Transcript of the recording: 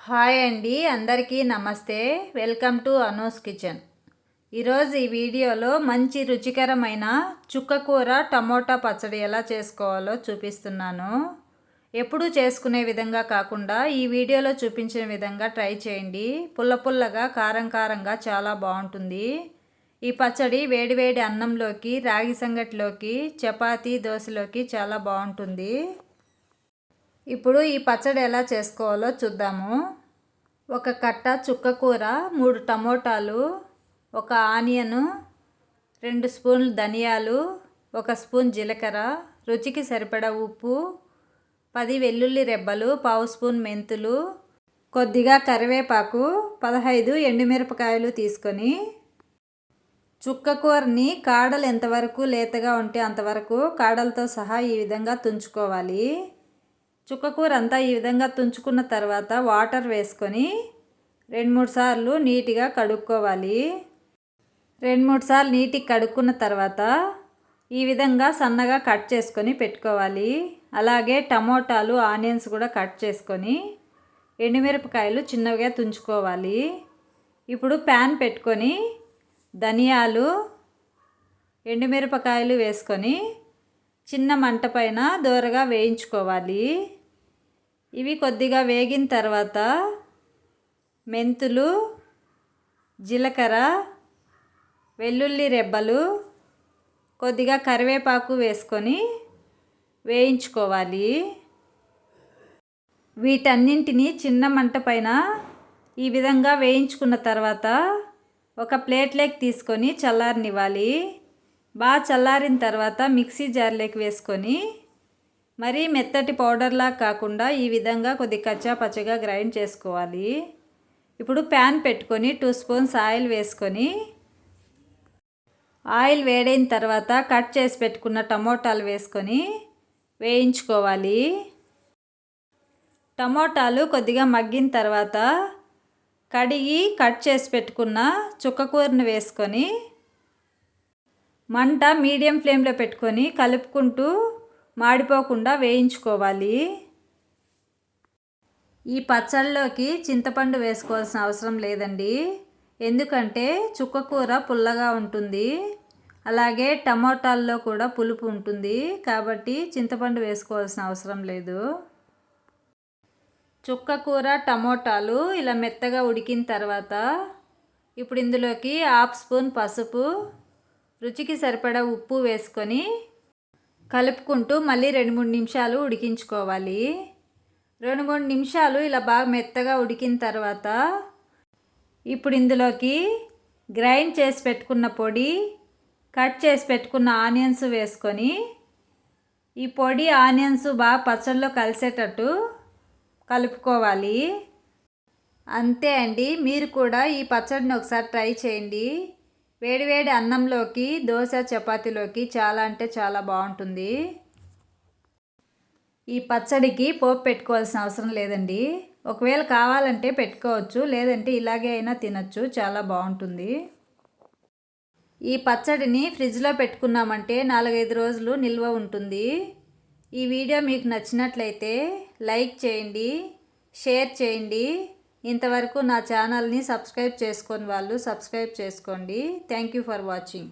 Hi అండి, అందరికీ నమస్తే. Welcome to Anu's kitchen. ఈరోజు ఈ వీడియోలో మంచి రుచికరమైన చుక్కకూర టమోటా పచ్చడి ఎలా చేసుకోవాలో చూపిస్తున్నాను. ఎప్పుడూ చేసుకునే విధంగా కాకుండా ఈ వీడియోలో చూపించిన విధంగా ట్రై చేయండి. పుల్ల పుల్లగా కారం కారంగా చాలా బాగుంటుంది. ఈ పచ్చడి వేడివేడి అన్నంలోకి, రాగి సంగటిలోకి, చపాతీ, దోశలోకి చాలా బాగుంటుంది. ఇప్పుడు ఈ పచ్చడి ఎలా చేసుకోవాలో చూద్దాము. ఒక కట్ట చుక్కకూర, 3 టమోటాలు, ఒక ఆనియను, 2 స్పూన్లు ధనియాలు, 1 స్పూన్ జీలకర్ర, రుచికి సరిపడా ఉప్పు, 10 వెల్లుల్లి రెబ్బలు, 1/2 స్పూన్ మెంతులు, కొద్దిగా కరివేపాకు, 15 ఎండుమిరపకాయలు తీసుకొని చుక్కకూరని కాడలు ఎంతవరకు లేతగా ఉంటే అంతవరకు కాడలతో సహా ఈ విధంగా తుంచుకోవాలి. చుక్కకూర అంతా ఈ విధంగా తుంచుకున్న తర్వాత వాటర్ వేసుకొని 2-3 సార్లు నీట్గా కడుక్కోవాలి. 2-3 సార్లు నీట్గా కడుక్కున్న తర్వాత ఈ విధంగా సన్నగా కట్ చేసుకొని పెట్టుకోవాలి. అలాగే టమోటాలు, ఆనియన్స్ కూడా కట్ చేసుకొని, ఎండుమిరపకాయలు చిన్నగా తుంచుకోవాలి. ఇప్పుడు ప్యాన్ పెట్టుకొని ధనియాలు, ఎండుమిరపకాయలు వేసుకొని చిన్న మంట పైన దోరగా వేయించుకోవాలి. ఇవి కొద్దిగా వేగిన తర్వాత మెంతులు, జీలకర్ర, వెల్లుల్లి రెబ్బలు, కొద్దిగా కరివేపాకు వేసుకొని వేయించుకోవాలి. వీటన్నింటినీ చిన్న మంట పైన ఈ విధంగా వేయించుకున్న తర్వాత ఒక ప్లేట్లోకి తీసుకొని చల్లారనివ్వాలి. బాగా చల్లారిన తర్వాత మిక్సీ జార్లోకి వేసుకొని మరీ మెత్తటి పౌడర్లా కాకుండా ఈ విధంగా కొద్దిగా కచ్చా పచ్చగా గ్రైండ్ చేసుకోవాలి. ఇప్పుడు ప్యాన్ పెట్టుకొని 2 స్పూన్స్ ఆయిల్ వేసుకొని, ఆయిల్ వేడైన తర్వాత కట్ చేసి పెట్టుకున్న టమోటాలు వేసుకొని వేయించుకోవాలి. టమోటాలు కొద్దిగా మగ్గిన తర్వాత కడిగి కట్ చేసి పెట్టుకున్న చుక్కకూరను వేసుకొని మంట మీడియం ఫ్లేమ్లో పెట్టుకొని కలుపుకుంటూ మాడిపోకుండా వేయించుకోవాలి. ఈ పచ్చళ్ళలోకి చింతపండు వేసుకోవాల్సిన అవసరం లేదండి, ఎందుకంటే చుక్కకూర పుల్లగా ఉంటుంది. అలాగే టమోటాల్లో కూడా పులుపు ఉంటుంది కాబట్టి చింతపండు వేసుకోవాల్సిన అవసరం లేదు. చుక్కకూర, టమోటాలు ఇలా మెత్తగా ఉడికిన తర్వాత ఇప్పుడు ఇందులోకి 1/2 స్పూన్ పసుపు, రుచికి సరిపడా ఉప్పు వేసుకొని కలుపుకుంటూ మళ్ళీ 2-3 నిమిషాలు ఉడికించుకోవాలి. 2-3 నిమిషాలు ఇలా బాగా మెత్తగా ఉడికిన తర్వాత ఇప్పుడు ఇందులోకి గ్రైండ్ చేసి పెట్టుకున్న పొడి, కట్ చేసి పెట్టుకున్న ఆనియన్స్ వేసుకొని ఈ పొడి, ఆనియన్స్ బాగా పచ్చళ్ళలో కలిసేటట్టు కలుపుకోవాలి. అంతే అండి, మీరు కూడా ఈ పచ్చడిని ఒకసారి ట్రై చేయండి. వేడివేడి అన్నంలోకి, దోశ, చపాతీలోకి చాలా అంటే చాలా బాగుంటుంది. ఈ పచ్చడికి పోపు పెట్టుకోవాల్సిన అవసరం లేదండి. ఒకవేళ కావాలంటే పెట్టుకోవచ్చు, లేదంటే ఇలాగే అయినా తినచ్చు, చాలా బాగుంటుంది. ఈ పచ్చడిని ఫ్రిడ్జ్లో పెట్టుకున్నామంటే 4-5 రోజులు నిల్వ ఉంటుంది. ఈ వీడియో మీకు నచ్చినట్లయితే లైక్ చేయండి, షేర్ చేయండి. ఇంతవరకు నా ఛానల్ని సబ్స్క్రైబ్ చేసుకొని వాళ్ళు సబ్స్క్రైబ్ చేసుకోండి. Thank you for watching.